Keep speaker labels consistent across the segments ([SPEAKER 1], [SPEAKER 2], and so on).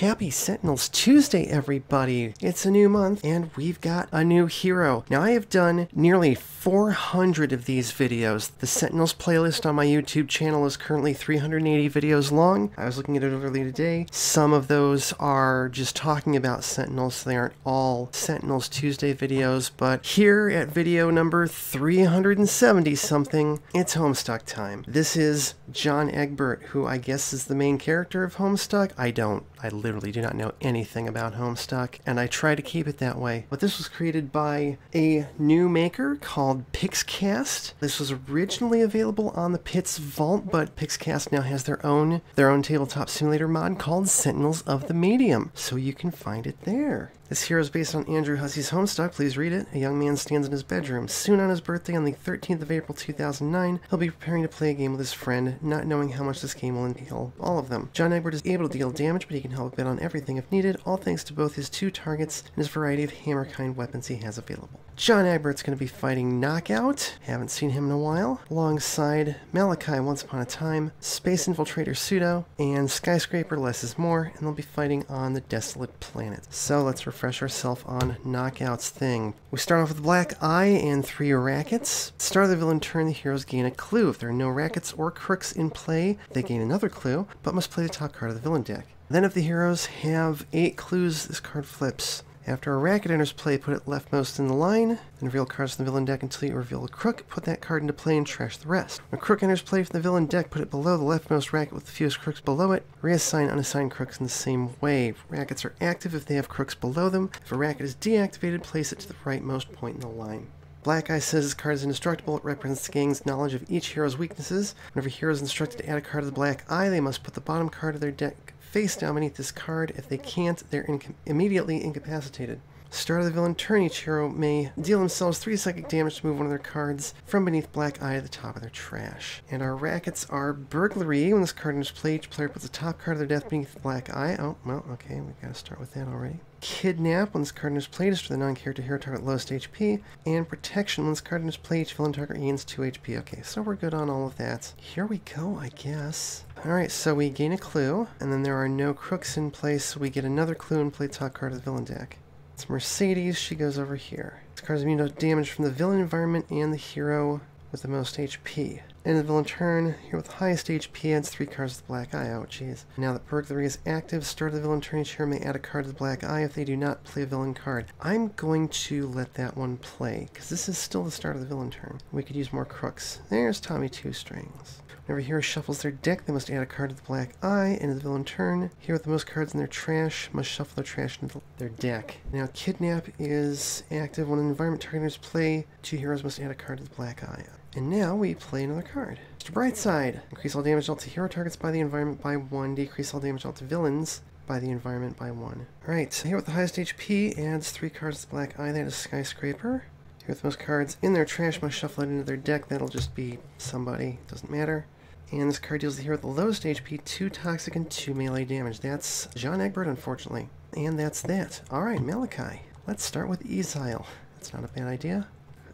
[SPEAKER 1] Happy Sentinels Tuesday, everybody! It's a new month, and we've got a new hero. Now, I have done nearly 400 of these videos. The Sentinels playlist on my YouTube channel is currently 380 videos long. I was looking at it earlier today. Some of those are just talking about Sentinels, so they aren't all Sentinels Tuesday videos, but here at video number 370-something, it's Homestuck time. This is John Egbert, who I guess is the main character of Homestuck. I literally do not know anything about Homestuck, and I try to keep it that way. But this was created by a new maker called Pixcast. This was originally available on the Pits Vault, but Pixcast now has their own tabletop simulator mod called Sentinels of the Medium, so you can find it there. This hero is based on Andrew Hussey's Homestuck. Please read it. A young man stands in his bedroom. Soon on his birthday, on the 13th of April 2009, he'll be preparing to play a game with his friend, not knowing how much this game will entail all of them. John Egbert is able to deal damage, but he can help a bit on everything if needed, all thanks to both his 2 targets and his variety of hammer-kind weapons he has available. John Egbert's going to be fighting Knockout, haven't seen him in a while, alongside Malachi Once Upon a Time, Space Infiltrator Pseudo, and Skyscraper Less is More, and they'll be fighting on the Desolate Planet. So let's refresh ourselves on Knockout's thing. We start off with Black Eye and 3 rackets. Start of the villain turn, the heroes gain a clue. If there are no rackets or crooks in play, they gain another clue, but must play the top card of the villain deck. Then if the heroes have 8 clues, this card flips. After a racket enters play, put it leftmost in the line, then reveal cards from the villain deck until you reveal a crook, put that card into play and trash the rest. When a crook enters play from the villain deck, put it below the leftmost racket with the fewest crooks below it. Reassign unassigned crooks in the same way. Rackets are active if they have crooks below them. If a racket is deactivated, place it to the rightmost point in the line. Black Eye says this card is indestructible. It represents the gang's knowledge of each hero's weaknesses. Whenever a hero is instructed to add a card to the Black Eye, they must put the bottom card of their deck face down beneath this card. If they can't, they're immediately incapacitated. Start of the villain turn, each hero may deal themselves 3 psychic damage to move one of their cards from beneath Black Eye to the top of their trash. And our rackets are Burglary. When this card enters play, each player puts the top card of their deck beneath Black Eye. Oh, well, okay, we gotta start with that already. Kidnap. When this card enters play, destroy the non-character hero target lowest HP. And Protection. When this card enters play, each villain target gains 2 HP. Okay, so we're good on all of that. Here we go, I guess. Alright, so we gain a clue, and then there are no crooks in place, so we get another clue and play top card of the villain deck. It's Mercedes, she goes over here. This card is immune to damage from the villain environment and the hero with the most HP. End of the villain turn, hero with the highest HP adds 3 cards to the Black Eye. Oh, jeez. Now that Burglary is active, start of the villain turn, each hero may add a card to the Black Eye if they do not play a villain card. I'm going to let that one play, because this is still the start of the villain turn. We could use more crooks. There's Tommy Two Strings. Whenever a hero shuffles their deck, they must add a card to the Black Eye. End of the villain turn. Hero with the most cards in their trash must shuffle their trash into their deck. Now, Kidnap is active. When an environment target enters play, 2 heroes must add a card to the Black Eye. And now we play another card. Mr. Brightside. Increase all damage dealt to hero targets by the environment by 1. Decrease all damage dealt to villains by the environment by 1. Alright, so hero with the highest HP adds 3 cards to the Black Eye. That is Skyscraper. Hero with the most cards in their trash must shuffle it into their deck. That'll just be somebody. Doesn't matter. And this card deals the hero with the lowest HP 2 toxic and 2 melee damage. That's John Egbert, unfortunately. And that's that. Alright, Malachi. Let's start with Exile. That's not a bad idea.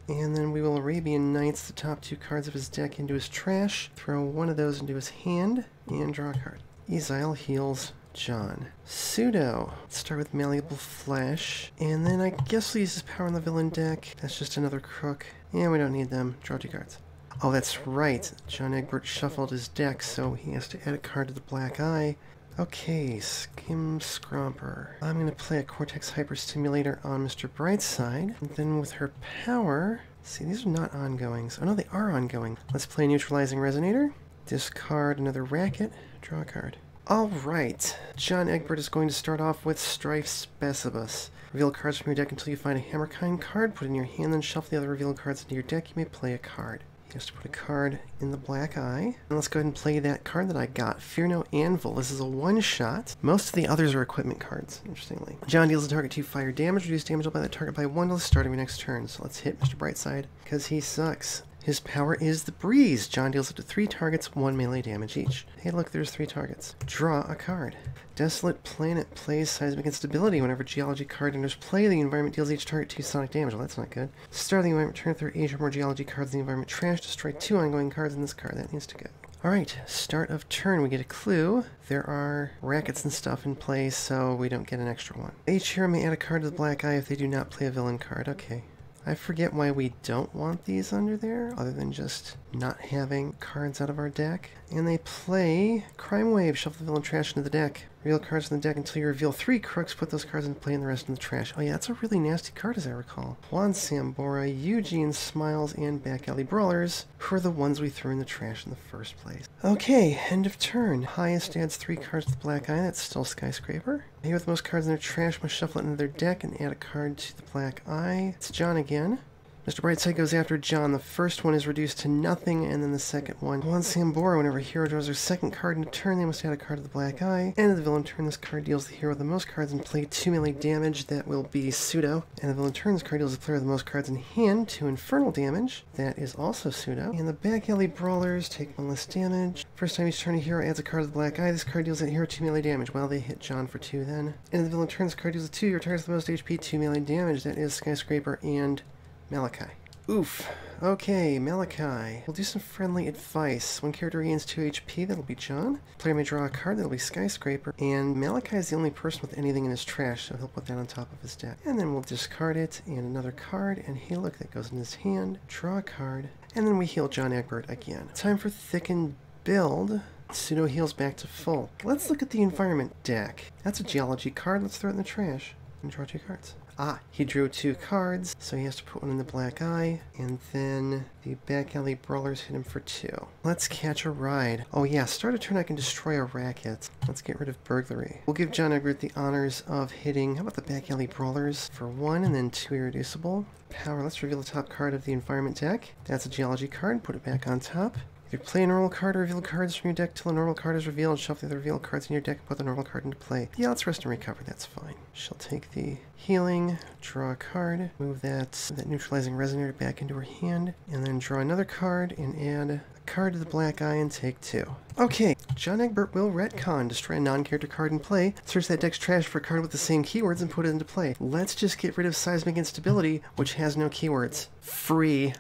[SPEAKER 1] And then we will Arabian Nights the top 2 cards of his deck into his trash, throw one of those into his hand, and draw a card. Exile heals John. Pseudo. Let's start with Malleable Flash, and then I guess we'll use his power on the villain deck. That's just another crook. Yeah, we don't need them. Draw 2 cards. Oh, that's right. John Egbert shuffled his deck, so he has to add a card to the Black Eye. Okay, Skim Scromper. I'm going to play a Cortex Hyperstimulator on Mr. Brightside. And then with her power... See, these are not ongoings. Oh no, they are ongoing. Let's play Neutralizing Resonator. Discard another racket. Draw a card. Alright. John Egbert is going to start off with Strife Specibus. Reveal cards from your deck until you find a Hammerkind card. Put it in your hand, then shuffle the other revealed cards into your deck. You may play a card. He has to put a card in the Black Eye. And let's go ahead and play that card that I got, Fear No Anvil. This is a one-shot. Most of the others are equipment cards, interestingly. John deals the target 2 fire damage. Reduce damage by that target by 1 till the start of your next turn. So let's hit Mr. Brightside, because he sucks. His power is the Breeze. John deals up to 3 targets, 1 melee damage each. Hey, look, there's 3 targets. Draw a card. Desolate Planet plays Seismic Instability. Whenever Geology card enters play, the environment deals each target 2 sonic damage. Well, that's not good. Start of the environment, turn if there are 8 or more Geology cards in the environment trash. Destroy 2 ongoing cards in this card. That needs to go. Alright, start of turn, we get a clue. There are rackets and stuff in play, so we don't get an extra one. Each hero may add a card to the black eye if they do not play a villain card. Okay. I forget why we don't want these under there, other than just not having cards out of our deck. And they play Crime Wave, shuffle the villain trash into the deck. Reveal cards from the deck until you reveal 3 crooks, put those cards into play and the rest in the trash. Oh yeah, that's a really nasty card as I recall. Juan Sambora, Eugene Smiles, and Back Alley Brawlers, who are the ones we threw in the trash in the first place. Okay, end of turn. Highest adds 3 cards to the black eye, that's still Skyscraper. Here with the most cards in their trash must shuffle it into their deck and add a card to the black eye. It's John again. Mr. Brightside goes after John. The first one is reduced to nothing, and then the second one. Juan Sambora, whenever a hero draws their second card in a turn, they must add a card to the black eye. End of the villain turn, this card deals the hero with the most cards in play 2 melee damage. That will be Pseudo. And the villain turn, this card deals the player with the most cards in hand 2 infernal damage. That is also Pseudo. And the Back Alley Brawlers take 1 less damage. First time each turn a hero adds a card to the black eye. This card deals that hero 2 melee damage. Well, they hit John for 2 then. End of the villain turn, this card deals the 2 your target's the most HP 2 melee damage. That is Skyscraper and Malachi. Oof. Okay, Malachi. We'll do some friendly advice. One character gains 2 HP, that'll be John. Player may draw a card, that'll be Skyscraper. And Malachi is the only person with anything in his trash, so he'll put that on top of his deck. And then we'll discard it, and another card, and hey look, that goes in his hand. Draw a card, and then we heal John Egbert again. Time for Thickened Build. Pseudo heals back to full. Let's look at the environment deck. That's a geology card, let's throw it in the trash. And draw 2 cards. Ah, he drew 2 cards, so he has to put one in the black eye, and then the Back Alley Brawlers hit him for 2. Let's catch a ride. Oh yeah, start a turn I can destroy a racket. Let's get rid of burglary. We'll give John Egbert the honors of hitting, how about the Back Alley Brawlers for 1, and then 2 irreducible. Power, let's reveal the top card of the environment deck. That's a geology card, put it back on top. Either play a normal card or reveal cards from your deck till a normal card is revealed. Shuffle the revealed cards in your deck and put the normal card into play. Yeah, let's rest and recover. That's fine. She'll take the healing, draw a card, move that neutralizing resonator back into her hand, and then draw another card and add a card to the black eye and take 2. Okay, John Egbert will retcon. Destroy a non-character card in play. Search that deck's trash for a card with the same keywords and put it into play. Let's just get rid of Seismic Instability, which has no keywords. Free.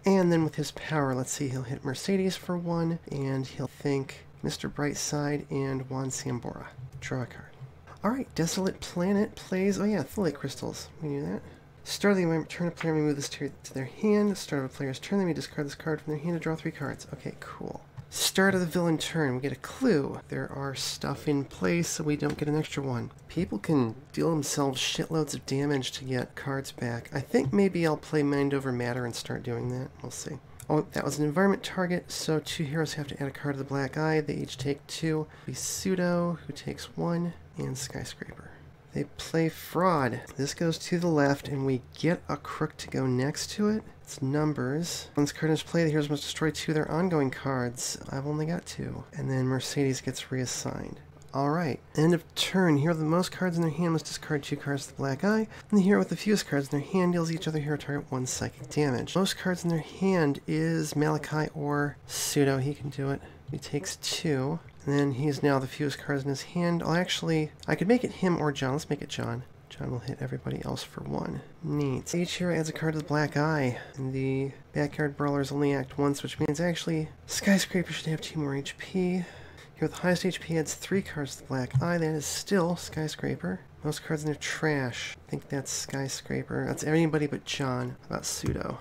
[SPEAKER 1] And then with his power, let's see, he'll hit Mercedes for 1, and he'll think Mr. Brightside and Juan Sambora. Draw a card. Alright, Desolate Planet plays, oh yeah, Tholate Crystals. We knew that. Start of the environment turn, a player may move this to their hand. Start of a player's turn, they may discard this card from their hand to draw 3 cards. Okay, cool. Start of the villain turn, we get a clue. There are stuff in place, so we don't get an extra one. People can deal themselves shitloads of damage to get cards back. I think maybe I'll play Mind Over Matter and start doing that. We'll see. Oh, that was an environment target, so 2 heroes have to add a card to the black eye. They each take 2. Be Pseudo, who takes 1, and Skyscraper. They play Fraud. This goes to the left, and we get a crook to go next to it. It's numbers. Once card is played, the heroes must destroy 2 of their ongoing cards. I've only got 2. And then Mercedes gets reassigned. Alright, end of turn. Hero with the most cards in their hand must discard 2 cards to the black eye, and the hero with the fewest cards in their hand deals each other hero target 1 psychic damage. Most cards in their hand is Malachi or Pseudo. He can do it. He takes 2. And then he's now the fewest cards in his hand. I could make it him or John. Let's make it John. John will hit everybody else for 1. Neat. Each hero adds a card to the black eye, and the backyard brawlers only act once, which means actually Skyscraper should have 2 more HP. Here with the highest HP adds 3 cards to the black eye. That is still Skyscraper. Most cards in their trash. I think that's Skyscraper. That's anybody but John. How about Pseudo?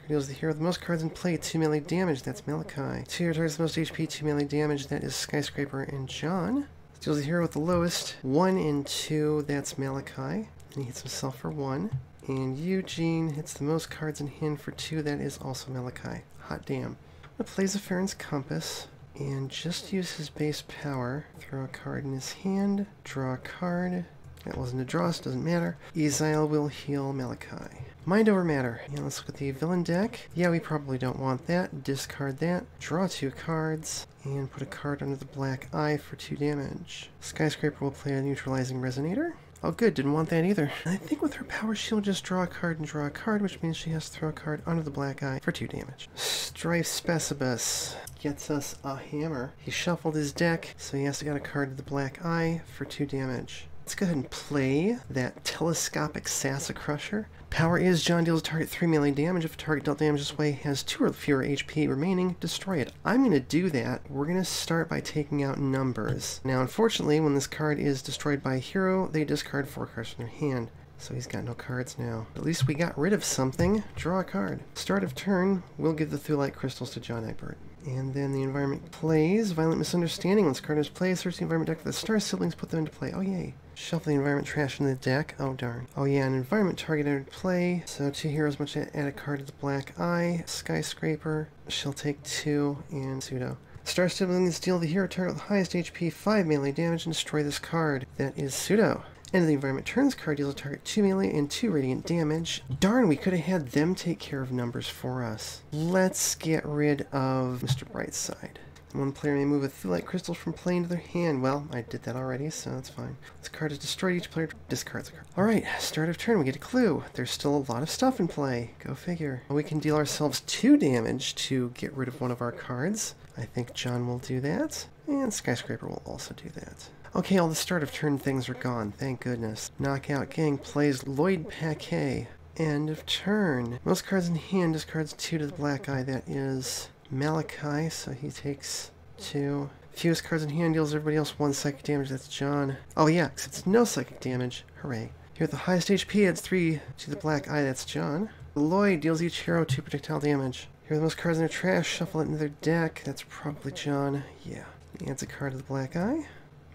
[SPEAKER 1] Deals the hero with the most cards in play, 2 melee damage. That's Malachi. 2 hero targets the most HP, 2 melee damage. That is Skyscraper and John. Deals the hero with the lowest, 1 and 2. That's Malachi. And he hits himself for 1. And Eugene hits the most cards in hand for 2. That is also Malachi. Hot damn. Plays a Farron's Compass. And just use his base power. Throw a card in his hand. Draw a card. That wasn't a draw, so it doesn't matter. Ezile will heal Malachi. Mind Over Matter. Yeah, let's look at the villain deck. Yeah, we probably don't want that. Discard that. Draw 2 cards. And put a card under the black eye for 2 damage. Skyscraper will play a neutralizing resonator. Oh good, didn't want that either. And I think with her power she'll just draw a card and draw a card, which means she has to throw a card under the black eye for 2 damage. Strife Specibus gets us a hammer. He shuffled his deck, so he has to get a card to the black eye for 2 damage. Let's go ahead and play that Telescopic Sassa Crusher. Power is John deals a target 3 melee damage. If a target dealt damage this way has 2 or fewer HP remaining, destroy it. I'm going to do that. We're going to start by taking out numbers. Now, unfortunately, when this card is destroyed by a hero, they discard 4 cards from their hand. So he's got no cards now. At least we got rid of something. Draw a card. Start of turn, we'll give the Thulite Crystals to John Egbert. And then the environment plays Violent Misunderstanding. Once card is played, search the environment deck for the star siblings, put them into play. Oh, yay. Shuffle the environment trash into the deck. Oh, darn. Oh, yeah, an environment target entered play. So 2 heroes must add a card to the black eye. Skyscraper. She'll take 2, and Pseudo. Star siblings deal the hero target with the highest HP 5 melee damage and destroy this card. That is Pseudo. End of the environment turns card deals a target 2 melee and 2 radiant damage. Darn, we could have had them take care of numbers for us. Let's get rid of Mr. Brightside. One player may move a Thulite Crystal from play into their hand. Well, I did that already, so that's fine. This card is destroyed. Each player discards a card. Alright, start of turn, we get a clue. There's still a lot of stuff in play. Go figure. We can deal ourselves 2 damage to get rid of one of our cards. I think John will do that. And Skyscraper will also do that. Okay, all the start of turn things are gone, thank goodness. Knockout Gang plays Lloyd Paquet. End of turn. Most cards in hand discards 2 to the black eye. That is Malachi, so he takes 2. Fewest cards in hand deals everybody else 1 psychic damage. That's John. Oh yeah, except it's no psychic damage. Hooray. Here at the highest HP adds 3 to the black eye. That's John. Lloyd deals each hero 2 projectile damage. Here are the most cards in their trash. Shuffle it into their deck. That's probably John. Yeah. He adds a card to the black eye.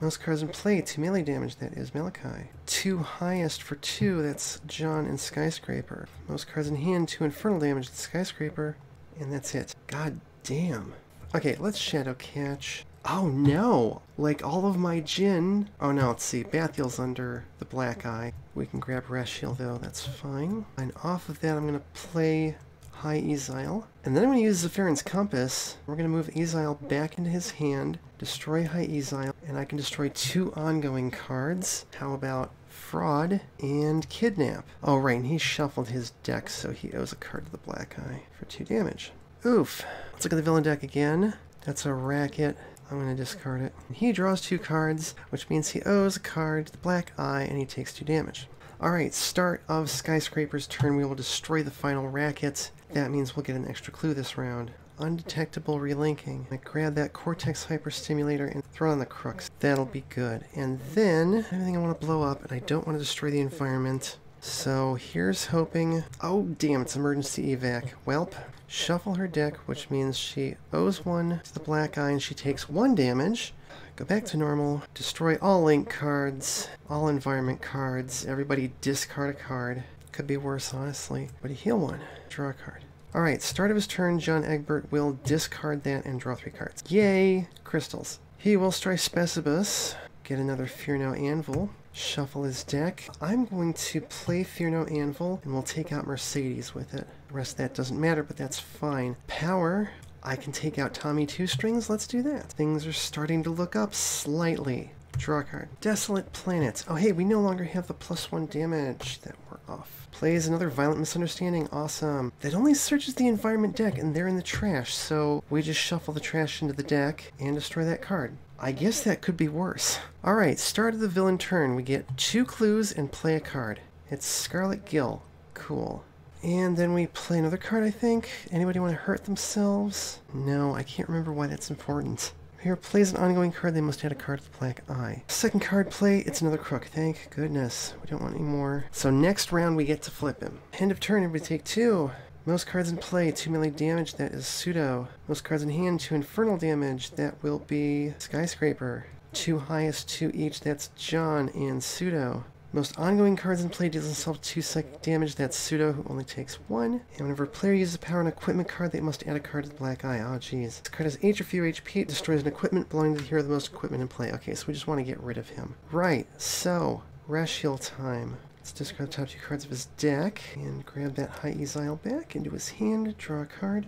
[SPEAKER 1] Most cards in play, 2 melee damage, that is Malachi. 2 highest for 2, that's John and Skyscraper. Most cards in hand, 2 infernal damage, that's Skyscraper. And that's it. God damn. Okay, let's Shadow Catch. Oh no! Like all of my Jinn. Oh no, let's see. Bathiel's under the black eye. We can grab Rashiel though, that's fine. And off of that, I'm going to play High Ezile. And then I'm going to use Zephyrin's Compass. We're going to move Ezile back into his hand, destroy High Ezile, and I can destroy 2 ongoing cards. How about Fraud and Kidnap? Oh right, and he shuffled his deck, so he owes a card to the black eye for 2 damage. Oof. Let's look at the villain deck again. That's a Racket. I'm going to discard it. He draws 2 cards, which means he owes a card to the black eye, and he takes 2 damage. Alright, start of Skyscraper's turn. We will destroy the final Racket. That means we'll get an extra clue this round. Undetectable relinking. I grab that Cortex Hyperstimulator and throw it on the Crux. That'll be good. And then, everything I want to blow up, and I don't want to destroy the environment. So here's hoping... Oh, damn, it's emergency evac. Welp. Shuffle her deck, which means she owes 1 to the black eye, and she takes 1 damage. Go back to normal. Destroy all link cards, all environment cards. Everybody discard a card. Could be worse, honestly. But heal 1. Draw a card. Alright, start of his turn, John Egbert will discard that and draw 3 cards. Yay! Crystals. He will strike Specibus, get another Fear No Anvil, shuffle his deck. I'm going to play Fear No Anvil, and we'll take out Mercedes with it. The rest of that doesn't matter, but that's fine. Power. I can take out Tommy Two Strings. Let's do that. Things are starting to look up slightly. Draw a card. Desolate Planets. Oh hey, we no longer have the +1 damage that we're off. Plays another Violent Misunderstanding. Awesome. That only searches the environment deck, and they're in the trash, so we just shuffle the trash into the deck and destroy that card. I guess that could be worse. Alright, start of the villain turn. We get 2 clues and play a card. It's Scarlet Gill. Cool. And then we play another card, I think. Anybody want to hurt themselves? No, I can't remember why that's important. Here, plays an ongoing card, they must add a card to the black eye. Second card play, it's another crook. Thank goodness. We don't want any more. So next round, we get to flip him. End of turn, everybody take 2. Most cards in play, 2 melee damage, that is Pseudo. Most cards in hand, 2 infernal damage, that will be Skyscraper. 2 highest, 2 each, that's John and Pseudo. Most ongoing cards in play deals himself 2 psychic damage, that's Pseudo, who only takes 1. And whenever a player uses a power and equipment card, they must add a card to the black eye. Oh jeez. This card has 8 or fewer HP, it destroys an equipment belonging to the hero of the most equipment in play. Okay, so we just want to get rid of him. Right, so, Rashiel time. Let's discard the top 2 cards of his deck, and grab that High Ezile back into his hand, draw a card.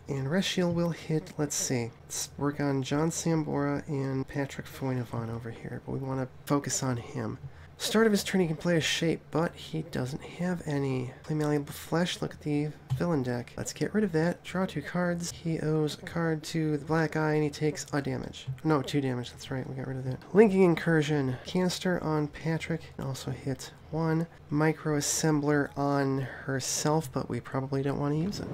[SPEAKER 1] And Rashiel will hit, let's see, let's work on John Sambora and Patrick Foynavon over here, but we want to focus on him. Start of his turn he can play a shape, but he doesn't have any. Play malleable flesh, look at the villain deck. Let's get rid of that. Draw 2 cards. He owes a card to the black eye and he takes a damage. No, 2 damage, that's right, we got rid of that. Linking Incursion. Canister on Patrick, also hit 1. Micro Assembler on herself, but we probably don't want to use it.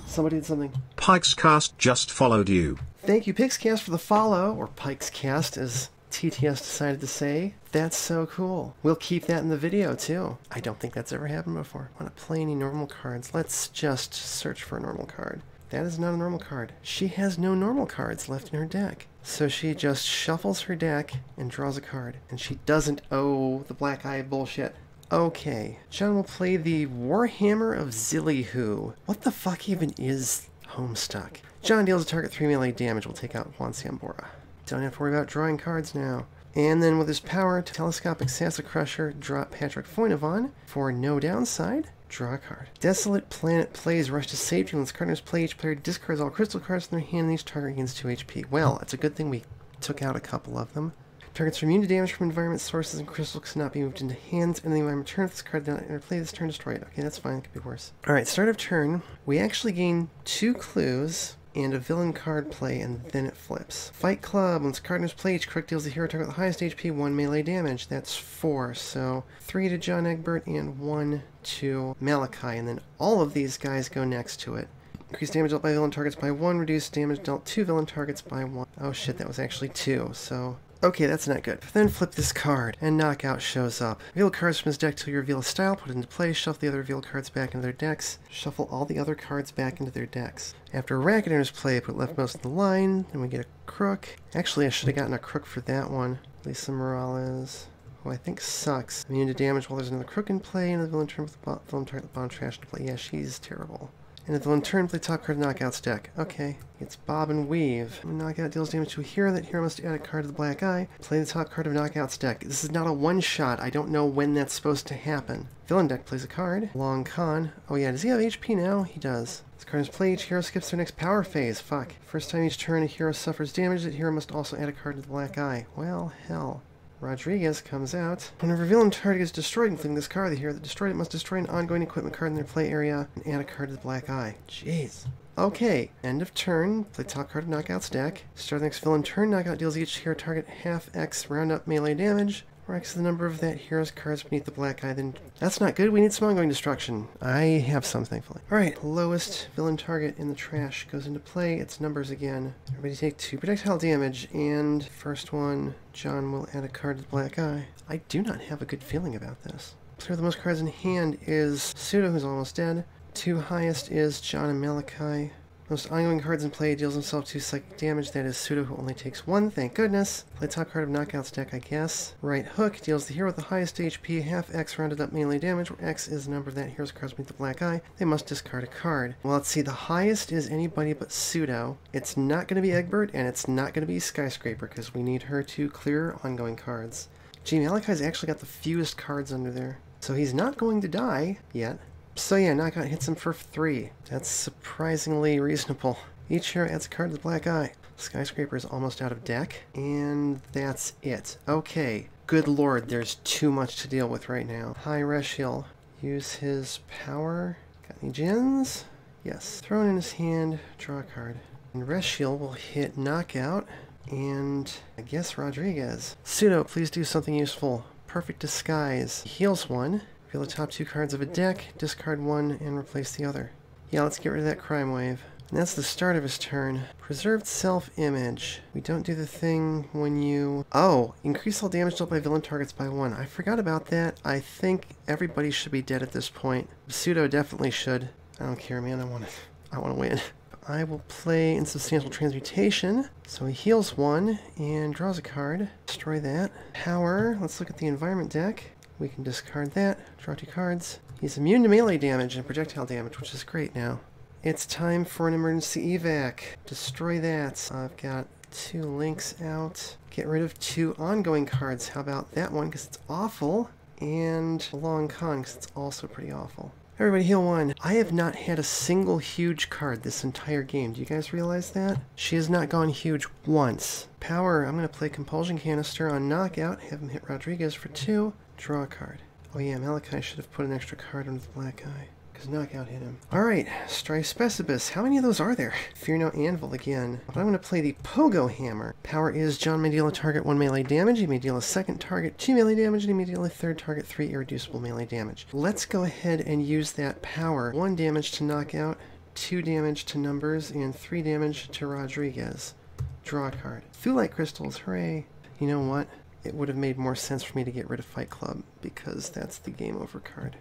[SPEAKER 1] Somebody did something.
[SPEAKER 2] Pike's Cast just followed you.
[SPEAKER 1] Thank you, Pixcast, for the follow, or Pike's Cast, as TTS decided to say. That's so cool. We'll keep that in the video, too. I don't think that's ever happened before. Want to play any normal cards? Let's just search for a normal card. That is not a normal card. She has no normal cards left in her deck. So she just shuffles her deck and draws a card. And she doesn't owe the black eye bullshit. Okay. John will play the Warhammer of Zillyhoo. What the fuck even is Homestuck? John deals a target 3 melee damage. We'll take out Juan Sambora. Don't have to worry about drawing cards now. And then with his power, Telescopic Sassa Crusher, drop Patrick Foynavon for no downside. Draw a card. Desolate Planet plays Rush to Safety. When its partners play, each player discards all crystal cards in their hand and each target gains 2 HP. Well, it's a good thing we took out a couple of them. Targets are immune to damage from environment sources and crystals cannot be moved into hands. And the environment turn if this card did not enter play this turn, destroy it. Okay, that's fine. It could be worse. Alright, start of turn. We actually gain 2 clues and a villain card play, and then it flips. Fight Club. When its partners play, each correct deals the hero target with the highest HP 1 melee damage. That's 4. So 3 to John Egbert and 1 to Malachi. And then all of these guys go next to it. Increase damage dealt by villain targets by 1. Reduce damage dealt to villain targets by 1. Oh shit, that was actually 2. So okay, that's not good. Then flip this card, and Knockout shows up. Reveal cards from his deck till you reveal a style, put it into play, shuffle the other revealed cards back into their decks, shuffle all the other cards back into their decks. After Racket enters play, put leftmost in the line, then we get a crook. Actually, I should have gotten a crook for that one. Lisa Morales, who I think sucks. Immune to damage while there's another crook in play, and the villain turn with the villain target bomb trash to play. Yeah, she's terrible. And if the villain turn, play top card of Knockout's deck. Okay, it's Bob and Weave. When Knockout deals damage to a hero, that hero must add a card to the black eye. Play the top card of Knockout's deck. This is not a one-shot. I don't know when that's supposed to happen. Villain deck plays a card. Long Con. Oh yeah, does he have HP now? He does. This card is played. Each hero skips their next power phase. Fuck. First time each turn a hero suffers damage, that hero must also add a card to the black eye. Well, hell. Rodriguez comes out. Whenever a villain target is destroyed, including this card, the hero that destroyed it must destroy an ongoing equipment card in their play area and add a card to the black eye. Jeez. Okay, end of turn. Play top card of Knockout's deck. Start the next villain turn. Knockout deals each hero target half X round up melee damage. Or X is the number of that hero's cards beneath the black eye. Then that's not good. We need some ongoing destruction. I have some, thankfully. Alright, lowest villain target in the trash goes into play. It's numbers again. Everybody take 2 projectile damage, and first one, John will add a card to the black eye. I do not have a good feeling about this. Player with the most cards in hand is Pseudo, who's almost dead. 2 highest is John and Malachi. Most ongoing cards in play, deals himself 2 psychic damage. That is Pseudo, who only takes 1, thank goodness. Play top card of Knockout's deck, I guess. Right hook deals the hero with the highest HP half X rounded up melee damage, where X is the number of that hero's cards beneath the black eye. They must discard a card. Well, let's see, the highest is anybody but Pseudo. It's not going to be Egbert, and it's not going to be Skyscraper, because we need her to clear ongoing cards. Gee, Malachi's actually got the fewest cards under there. So he's not going to die yet. So yeah, Knockout hits him for 3. That's surprisingly reasonable. Each hero adds a card to the black eye. Skyscraper is almost out of deck, and that's it. Okay, good lord, there's too much to deal with right now. High Reshiel. Use his power. Got any gens? Yes. Throw it in his hand, draw a card. And Reshiel will hit Knockout, and I guess Rodriguez. Pseudo, please do something useful. Perfect Disguise. Heals 1. Reveal the top 2 cards of a deck, discard 1, and replace the other. Yeah, let's get rid of that crime wave. And that's the start of his turn. Preserved self-image. We don't do the thing when you... Oh! Increase all damage dealt by villain targets by 1. I forgot about that. I think everybody should be dead at this point. Pseudo definitely should. I don't care, man. I want to win. I will play Insubstantial Transmutation. So he heals 1 and draws a card. Destroy that. Power. Let's look at the environment deck. We can discard that, draw 2 cards. He's immune to melee damage and projectile damage, which is great now. It's time for an emergency evac. Destroy that. I've got 2 links out. Get rid of 2 ongoing cards. How about that one, because it's awful, and a Long Con, because it's also pretty awful. Everybody heal 1. I have not had a single huge card this entire game. Do you guys realize that? She has not gone huge once. Power, I'm going to play Compulsion Canister on Knockout, have him hit Rodriguez for 2, draw a card. Oh yeah, Malachi should have put an extra card under the black eye, because Knockout hit him. Alright, Strispecibus. How many of those are there? Fear no Anvil again. But I'm going to play the Pogo Hammer. Power is John may deal a target 1 melee damage, he may deal a second target 2 melee damage, and he may deal a third target 3 irreducible melee damage. Let's go ahead and use that power. 1 damage to Knockout, 2 damage to Numbers, and 3 damage to Rodriguez. Draw a card. Thulite Crystals, hooray! You know what? It would have made more sense for me to get rid of Fight Club, because that's the game over card.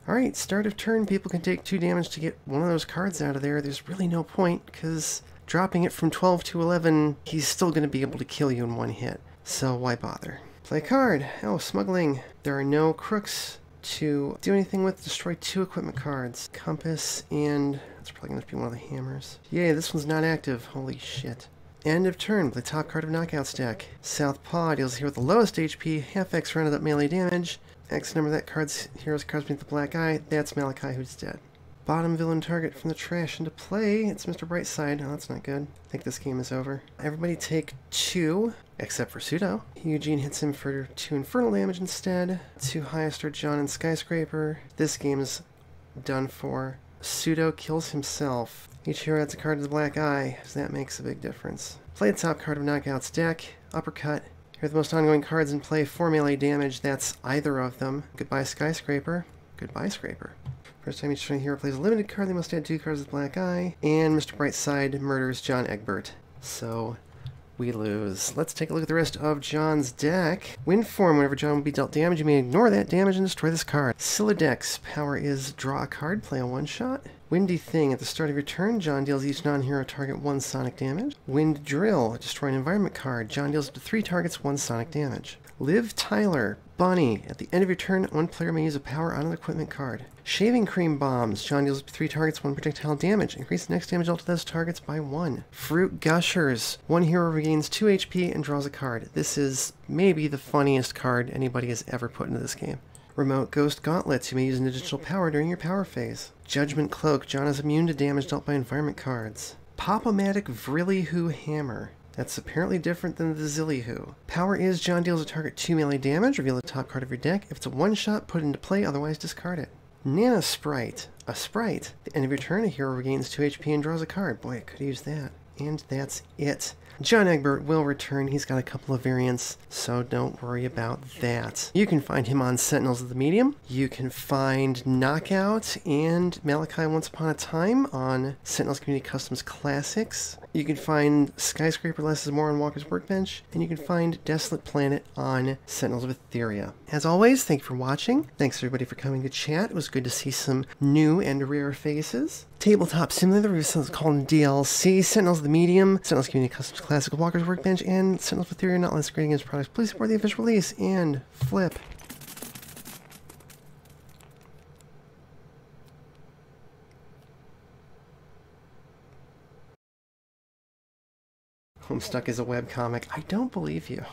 [SPEAKER 1] Alright, start of turn, people can take 2 damage to get one of those cards out of there. There's really no point, because dropping it from 12 to 11, he's still going to be able to kill you in 1 hit. So why bother? Play card. Oh, smuggling. There are no crooks to do anything with. Destroy 2 equipment cards. Compass, and that's probably going to be one of the hammers. Yay, this one's not active. Holy shit. End of turn, play top card of Knockout's deck. Southpaw deals here with the lowest HP, half X rounded up melee damage. X number of that card's hero's cards beneath the black eye. That's Malachi, who's dead. Bottom villain target from the trash into play. It's Mr. Brightside. Oh, that's not good. I think this game is over. Everybody take 2, except for Pseudo. Eugene hits him for 2 infernal damage instead. 2 highest are John and Skyscraper. This game is done for. Pseudo kills himself. Each hero adds a card to the black eye, so that makes a big difference. Play the top card of Knockout's deck. Uppercut. Here are the most ongoing cards in play. 4 melee damage, that's either of them. Goodbye Skyscraper. Goodbye Scraper. First time each turn hero plays a limited card, they must add 2 cards to the black eye. And Mr. Brightside murders John Egbert. So we lose. Let's take a look at the rest of John's deck. Wind form, whenever John will be dealt damage, you may ignore that damage and destroy this card. Silodex, power is draw a card, play a 1-shot. Windy Thing, at the start of your turn, John deals each non-hero target 1 sonic damage. Wind Drill, destroy an environment card. John deals up to 3 targets 1 sonic damage. Liv Tyler, Bunny, at the end of your turn, 1 player may use a power on an equipment card. Shaving Cream Bombs, John deals up to 3 targets 1 projectile damage. Increase the next damage dealt to those targets by 1. Fruit Gushers, 1 hero regains 2 HP and draws a card. This is maybe the funniest card anybody has ever put into this game. Remote Ghost Gauntlets, you may use an additional power during your power phase. Judgment Cloak, John is immune to damage dealt by environment cards. Pop-O-Matic Vrillyhoo Hammer. That's apparently different than the Zillyhoo. Power is John deals a target 2 melee damage, reveal the top card of your deck. If it's a 1-shot, put it into play, otherwise discard it. Nana Sprite. A Sprite. At the end of your turn, a hero regains 2 HP and draws a card. Boy, I could use that. And that's it. John Egbert will return. He's got a couple of variants, so don't worry about that. You can find him on Sentinels of the Medium. You can find Knockout and Malachi Once Upon a Time on Sentinels Community Customs Classics. You can find Skyscraper Less is More on Walker's Workbench, and you can find Desolate Planet on Sentinels of Etheria. As always, thank you for watching. Thanks everybody for coming to chat. It was good to see some new and rare faces. Tabletop Simulator, we've called DLC, Sentinels of the Medium, Sentinels Community Customs Classic, Walker's Workbench, and Sentinels of Etheria, not less great against products. Please support the official release, and flip. Homestuck is a webcomic. I don't believe you.